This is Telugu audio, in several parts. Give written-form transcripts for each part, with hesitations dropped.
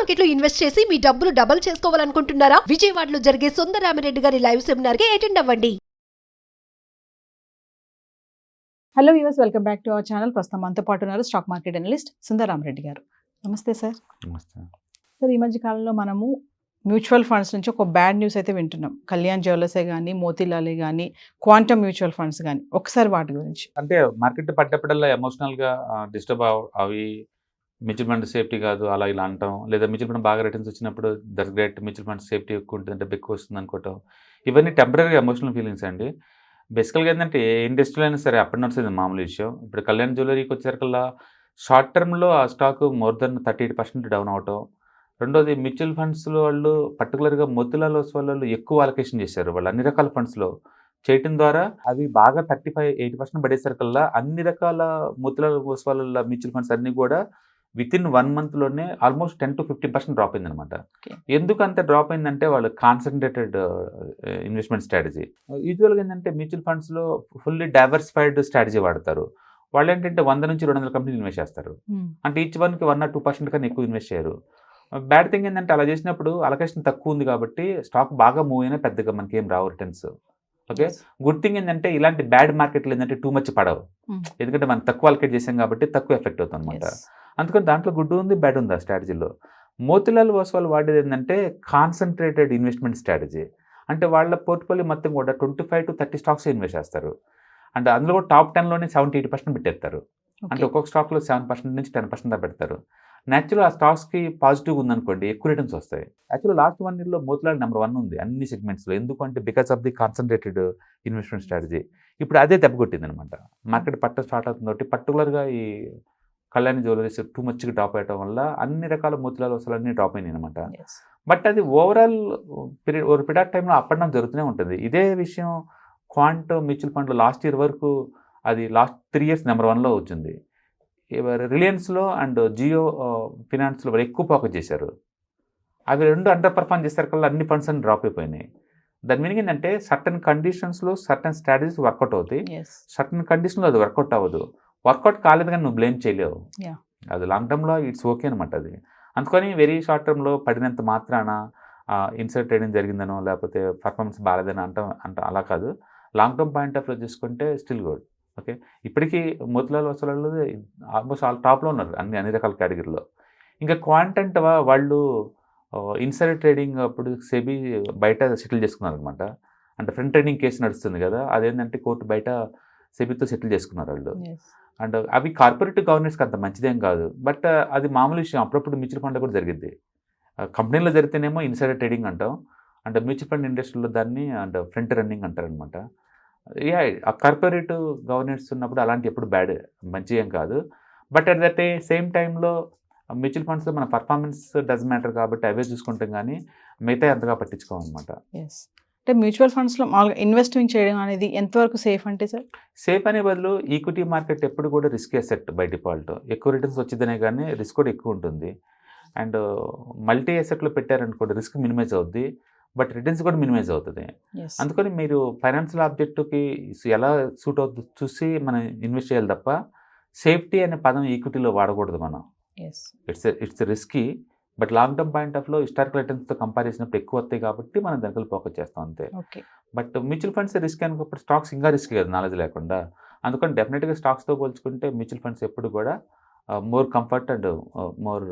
మార్కెట్ లో ఇన్వెస్ట్ చేసి మీ డబ్బులు డబుల్ చేసుకోవాలనుకుంటున్నారా? విజయవాడలో జరిగే సుందరరామిరెడ్డి గారి లైవ్ సెమినార్ కి అటెండ్ అవ్వండి. Hello viewers, welcome back to our channel. ప్రస్తుతం మనతో పాటు ఉన్నారు స్టాక్ మార్కెట్ అనలిస్ట్ సుందరరామిరెడ్డి గారు. నమస్తే సార్. నమస్తే. సార్, ఈ మధ్య కాలంలో మనము మ్యూచువల్ ఫండ్స్ నుంచి ఒక బ్యాడ్ న్యూస్ అయితే వింటున్నాం. కళ్యాణ్ జ్యువెలర్సే కానీ, మోతీలాలే కానీ, క్వాంటమ్ మ్యూచువల్ ఫండ్స్ కానీ, ఒకసారి వాటి గురించి. అంటే మార్కెట్ పడ్డప్పుడల్లా ఎమోషనల్గా డిస్టర్బ్ అవి మ్యూచువల్ ఫండ్ సేఫ్టీ కాదు అలా ఇలా అంటాం, లేదా మ్యూచువల్ ఫండ్ బాగా రిటర్న్స్ వచ్చినప్పుడు దర్ గ్రేట్ మ్యూచువల్ ఫండ్ సేఫ్టీ ఎక్కువ ఉంటుంది, డబ్బు ఎక్కువ వస్తుంది అనుకోవటం, ఇవన్నీ టెంపరీ ఎమోషనల్ ఫీలింగ్స్ అండి. బేసికల్గా ఏంటంటే ఏ ఇండస్ట్రీలో అయినా సరే అప్ అండ్ డౌన్స్ మామూలు విషయం. ఇప్పుడు కళ్యాణ్ జ్యువెలరీకి వచ్చేసరికల్లా షార్ట్ టర్మ్లో ఆ స్టాక్ మోర్ దెన్ 38% డౌన్ అవటం. రెండోది మ్యూచువల్ ఫండ్స్లో వాళ్ళు పర్టికులర్గా మోతిలాల్ ఓస్వాల్ వాళ్ళు ఎక్కువ అలొకేషన్ చేశారు. వాళ్ళు అన్ని రకాల ఫండ్స్లో చేయటం ద్వారా అవి బాగా 35-80% పడేసరికల్లా అన్ని రకాల మోతిలాల్ ఓస్వాల్ మ్యూచువల్ ఫండ్స్ అన్నీ కూడా వితిన్ 1 మంత్లోనే ఆల్మోస్ట్ 10-15% డ్రాప్ అయిందనమాట. ఎందుకు అంత డ్రాప్ అయిందంటే వాళ్ళు కాన్సన్ట్రేటెడ్ ఇన్వెస్ట్మెంట్ స్ట్రాటజీ. యూజువల్గా ఏంటంటే మ్యూచువల్ ఫండ్స్లో ఫుల్లీ డైవర్సిఫైడ్ స్ట్రాటజీ వాడతారు. వాళ్ళు ఏంటంటే 100 నుంచి 200 కంపెనీలు ఇన్వెస్ట్ చేస్తారు. అంటే ఈచ్ వన్కి 1-2% కన్నా ఎక్కువ ఇన్వెస్ట్ చేయరు. బ్యాడ్ థింగ్ ఏంటంటే అలా చేసినప్పుడు అలొకేషన్ తక్కువ ఉంది కాబట్టి స్టాక్ బాగా మూవ్ అయినా పెద్దగా మనకి ఏం రావు రిటర్న్స్. ఓకే, గుడ్ థింగ్ ఏంటంటే ఇలాంటి బ్యాడ్ మార్కెట్లు ఏంటంటే టూ మచ్ పడవు, ఎందుకంటే మనం తక్కువ అలొకేట్ చేసాం కాబట్టి తక్కువ ఎఫెక్ట్ అవుతుంది అనమాట. అందుకని దాంట్లో గుడ్ ఉంది బ్యాడ్ ఉంది ఆ స్ట్రాటజీలో. మోతిలాల్ ఓస్వాల్ వాడేది ఏంటంటే కాన్సన్ట్రేటెడ్ ఇన్వెస్ట్మెంట్ స్ట్రాటజీ. అంటే వాళ్ళ పోర్ట్ఫోలియో మొత్తం కూడా 25-30 స్టాక్స్ ఇన్వెస్ట్ చేస్తారు. అంటే అందులో కూడా టాప్ 10లోనే 70-80% పెట్టేస్తారు. అంటే ఒక్కొక్క స్టాక్లో 7% నుంచి 10% దాకా పెడతారు. న్యాచురల్ ఆ స్టాక్స్కి పాజిటివ్ ఉందనుకోండి ఎక్కువ రిటర్న్స్ వస్తాయి. యాక్చువల్లీ లాస్ట్ 1 yearలో మోతిలాల్ నెంబర్ 1 ఉంది అన్ని సెగ్మెంట్స్లో. ఎందుకంటే because of the concentrated investment strategy. ఇప్పుడు అదే దెబ్బకొట్టింది అనమాట. మార్కెట్ పట్ట స్టార్ట్ అవుతుంది. పర్టికులర్గా ఈ కళ్యాణ్ జ్యువెలరీస్ టూ మచ్గా డ్రాప్ అయ్యడం వల్ల అన్ని రకాల మోతిలాల్ ఓస్వాల్ అన్నీ డ్రాప్ అయినాయి అనమాట. బట్ అది ఓవరాల్ పీరియడ్ ఆఫ్ టైంలో అప్ అండ్ డౌన్ జరుగుతూనే ఉంటుంది. ఇదే విషయం క్వాంట్ మ్యూచువల్ ఫండ్లో లాస్ట్ ఇయర్ వరకు అది లాస్ట్ 3 years నెంబర్ 1లో వచ్చింది. రిలయన్స్లో అండ్ జియో ఫినాన్స్లో వాళ్ళు ఎక్కువ ఫోకస్ చేశారు. అవి రెండు అండర్ పర్ఫార్మ్ చేసేసరికల్లా అన్ని ఫండ్స్ అన్ని డ్రాప్ అయిపోయినాయి. దాని మీనింగ్ ఏంటంటే సర్టన్ కండిషన్స్లో సర్టన్ స్ట్రాటజీస్ వర్కౌట్ అవుతాయి, సర్టన్ కండిషన్లో అది వర్కౌట్ అవ్వదు. వర్కౌట్ కాలేదు కానీ నువ్వు బ్లేమ్ చేయలేవు. అది లాంగ్ టర్మ్లో ఇట్స్ ఓకే అనమాట. అది అందుకని వెరీ షార్ట్ టర్మ్లో పడినంత మాత్రాన ఇన్సైడ్ ట్రేడింగ్ జరిగిందనో లేకపోతే పర్ఫార్మెన్స్ బాగాలేదని అంట అలా కాదు. Long term point of view చూసుకుంటే స్టిల్ గుడ్. ఓకే, ఇప్పటికీ మోతిలాల్ ఓస్వాల్ ఆల్మోస్ట్ ఆల్ టాప్లో ఉన్నారు అన్ని రకాల కేటగిరీలో. ఇంకా క్వాంట్ అంటే వాళ్ళు ఇన్సైడ్ ట్రేడింగ్ అప్పుడు సెబీ బయట సెటిల్ చేసుకున్నారు అనమాట. అంటే ఫ్రంట్ ట్రేడింగ్ కేసు నడుస్తుంది కదా, అదేంటంటే కోర్టు బయట సెబీతో సెటిల్ చేసుకున్నారు వాళ్ళు. అండ్ అవి కార్పొరేటివ్ గవర్నెన్స్కి అంత మంచిదేం కాదు. బట్ అది మామూలు విషయం, అప్పుడప్పుడు మ్యూచువల్ ఫండ్లో కూడా జరిగింది. కంపెనీలో జరిగితేనేమో ఇన్సైడర్ ట్రేడింగ్ అంటాం, అంటే మ్యూచువల్ ఫండ్ ఇండస్ట్రీలో దాన్ని అంటే ఫ్రంట్ రన్నింగ్ అంటారనమాట. ఆ కార్పొరేటివ్ గవర్నెన్స్ ఉన్నప్పుడు అలాంటి ఎప్పుడు బ్యాడ్ మంచి ఏం కాదు. బట్ అట్ దట్ సేమ్ టైంలో మ్యూచువల్ ఫండ్స్లో మన పర్ఫార్మెన్స్ డస్ మ్యాటర్ కాబట్టి అవే చూసుకుంటాం కానీ మిగతా అంతగా పట్టించుకోమన్నమాట. అంటే మ్యూచువల్ ఫండ్స్లో మామూలుగా ఇన్వెస్టింగ్ చేయడం అనేది ఎంతవరకు సేఫ్ అంటే సార్? సేఫ్ అనే బదులు ఈక్విటీ మార్కెట్ ఎప్పుడు కూడా రిస్క్ అసెట్ బై డిఫాల్ట్. ఎక్కువ రిటర్న్స్ వచ్చిద్దనే కానీ రిస్క్ కూడా ఎక్కువ ఉంటుంది. అండ్ మల్టీ అసెట్లో పెట్టారనుకోండి రిస్క్ మినిమైజ్ అవుద్ది, బట్ రిటర్న్స్ కూడా మినిమైజ్ అవుతుంది. అందుకని మీరు ఫైనాన్షియల్ ఆబ్జెక్టివ్కి ఎలా సూట్ అవుతుంది చూసి మనం ఇన్వెస్ట్ చేయాలి తప్ప సేఫ్టీ అనే పదం ఈక్విటీలో వాడకూడదు మనం. It's risky, but long term point ఆఫ్లో హిస్టారికల్ రిటర్న్స్తో కంపేర్ చేసినప్పుడు ఎక్కువ వస్తాయి కాబట్టి మనం దానికి ఫోకస్ చేస్తాం అంతే. బట్ మ్యూచువల్ ఫండ్స్ రిస్క్ అనుకున్నప్పుడు స్టాక్స్ ఇంకా రిస్క్ కదా నాలెడ్జ్ లేకుండా. అందుకని డెఫినెట్గా స్టాక్స్తో పోల్చుకుంటే మ్యూచువల్ ఫండ్స్ ఎప్పుడు కూడా more comfort and more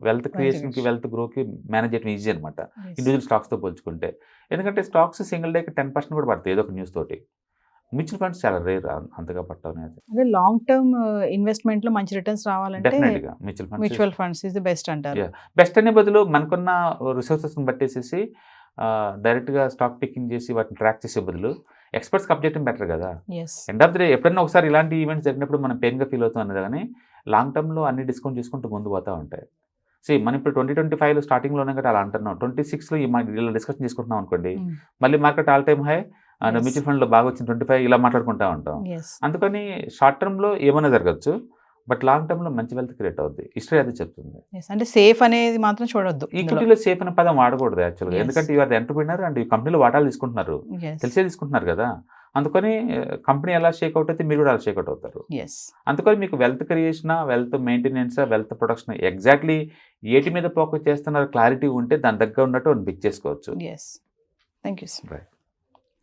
wealth క్రియేషన్కి వెల్త్ గ్రోకి మేనేజ్ చేయడం ఈజీ అనమాట ఇండివిజువల్ స్టాక్స్తో పోల్చుకుంటే. ఎందుకంటే స్టాక్స్ సింగిల్ డేకి 10% కూడా పడతాయి ఏదో ఒక న్యూస్ తోటి. మ్యూచువల్ ఫండ్స్ చాలా రేర్ అంతగా పట్టడం అనేది. అదే లాంగ్ టర్మ్ ఇన్వెస్ట్మెంట్లో మంచి రిటర్న్స్ రావాలంటే డెఫినెట్గా mutual funds is the best అంటారు. బెస్ట్ అనే బదులు మనకున్న రిసోర్సెస్ని బట్టేసేసి డైరెక్ట్గా స్టాక్ పికింగ్ చేసి వాటిని ట్రాక్ చేసే బదులు ఎక్స్పర్ట్స్కి అప్ చేయడం బెటర్ కదా. ఎండ్ ఆఫ్ ది డే ఎప్పుడైనా ఒకసారి ఇలాంటి ఈవెంట్స్ జరిగినప్పుడు మనం పెయిన్గా ఫీల్ అవుతాం అనేది, కానీ లాంగ్ టర్మ్లో అన్ని డిస్కౌంట్ చేసుకుంటూ ముందు పోతూ ఉంటాయి. మనం ఇప్పుడు 2025 స్టార్టింగ్లోనే కదా అలా అంటున్నాం, 26లో ఇలా డిస్కషన్ చేసుకుంటున్నాం అనుకోండి, మళ్ళీ market all time high and mutual ఫండ్లో బాగా వచ్చింది 25 ఇలా మాట్లాడుకుంటూ ఉంటాం. అందుకని షార్ట్ టర్మ్లో ఏమైనా జరగచ్చు, బట్ లాంగ్ టర్మ్లో మంచి వెల్త్ క్రియేట్ అవుద్ది. హిస్టరీ అది చెప్తుంది. అంటే సేఫ్ అనేది మాత్రం చూడొద్దు. ఈక్విటీలో సేఫ్ అనే పదం వాడకూడదు యాక్చువల్గా. ఎందుకంటే ఇవాళ ఎంటర్ప్రినర్ అండ్ ఈ కంపెనీలో వాటాలు తీసుకుంటున్నారు, తెలిసే తీసుకుంటున్నారు కదా. అందుకని కంపెనీ ఎలా షేక్అవుట్ అయితే మీరు కూడా అలా షేక్అవుట్ అవుతారు. ఎస్. అందుకని మీకు వెల్త్ క్రియేషనా, వెల్త్ మెయింటెనెన్సా, వెల్త్ ప్రొడక్షన్ ఎగ్జాక్ట్లీ ఏటి మీద ఫోకస్ చేస్తున్నారు క్లారిటీ ఉంటే దాని దగ్గర ఉన్నట్టు పిక్ చేసుకోవచ్చు. Yes. Thank you sir.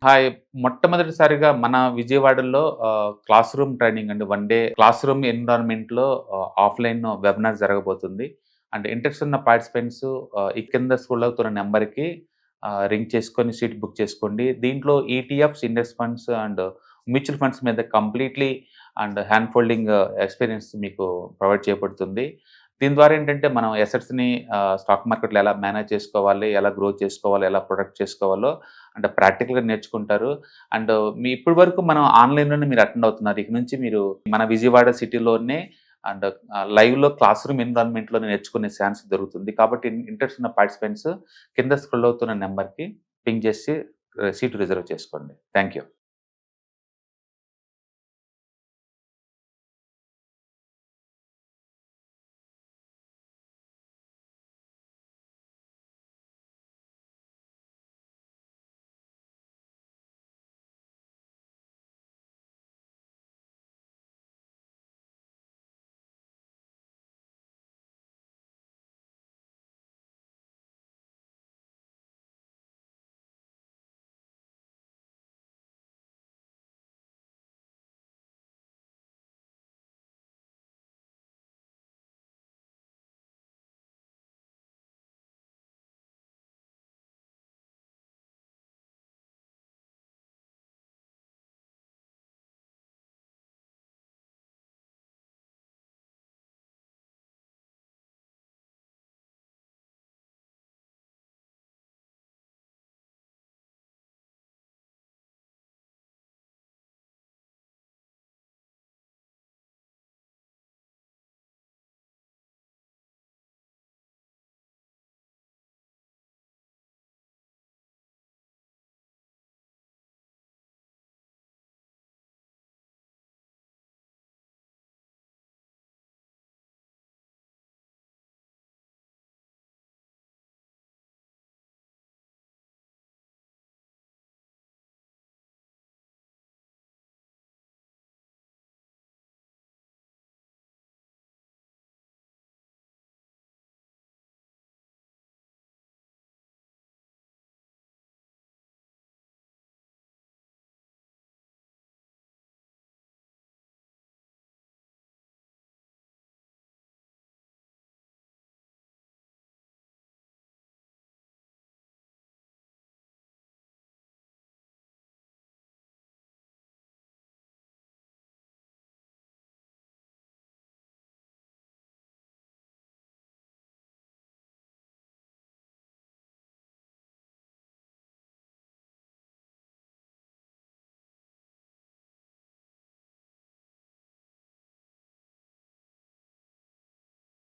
Hi, మొట్టమొదటిసారిగా మన విజయవాడలో క్లాస్ రూమ్ ట్రైనింగ్ అండి, 1 డే క్లాస్ రూమ్ ఎన్విరాన్మెంట్లో ఆఫ్లైన్ వెబినార్ జరగబోతుంది. అండ్ ఇంట్రెస్ట్ ఉన్న పార్టిసిపెంట్స్ ఈ కింద స్కూల్ అవుతున్న నెంబర్కి రింగ్ చేసుకొని సీట్ బుక్ చేసుకోండి. దీంట్లో ETFs, index funds and mutual funds మీద completely and hand holding experience మీకు ప్రొవైడ్ చేయబడుతుంది. దీని ద్వారా ఏంటంటే మనం ఎసెట్స్ని స్టాక్ మార్కెట్లో ఎలా మేనేజ్ చేసుకోవాలి, ఎలా గ్రో చేసుకోవాలి, ఎలా ప్రొడక్ట్ చేసుకోవాలో అంటే ప్రాక్టికల్గా నేర్చుకుంటారు. అండ్ మీ ఇప్పటి వరకు మనం ఆన్లైన్లోనే మీరు అటెండ్ అవుతున్నారు. ఇక నుంచి మీరు మన విజయవాడ సిటీలోనే అండ్ లైవ్లో క్లాస్ రూమ్ ఎన్విరాన్మెంట్లో నేర్చుకునే ఛాన్స్ దొరుకుతుంది. కాబట్టి ఇంట్రెస్ట్ ఉన్న పార్టిసిపెంట్స్ కింద స్క్రోల్ అవుతున్న నెంబర్కి పింగ్ చేసి సీటు రిజర్వ్ చేసుకోండి. Thank you.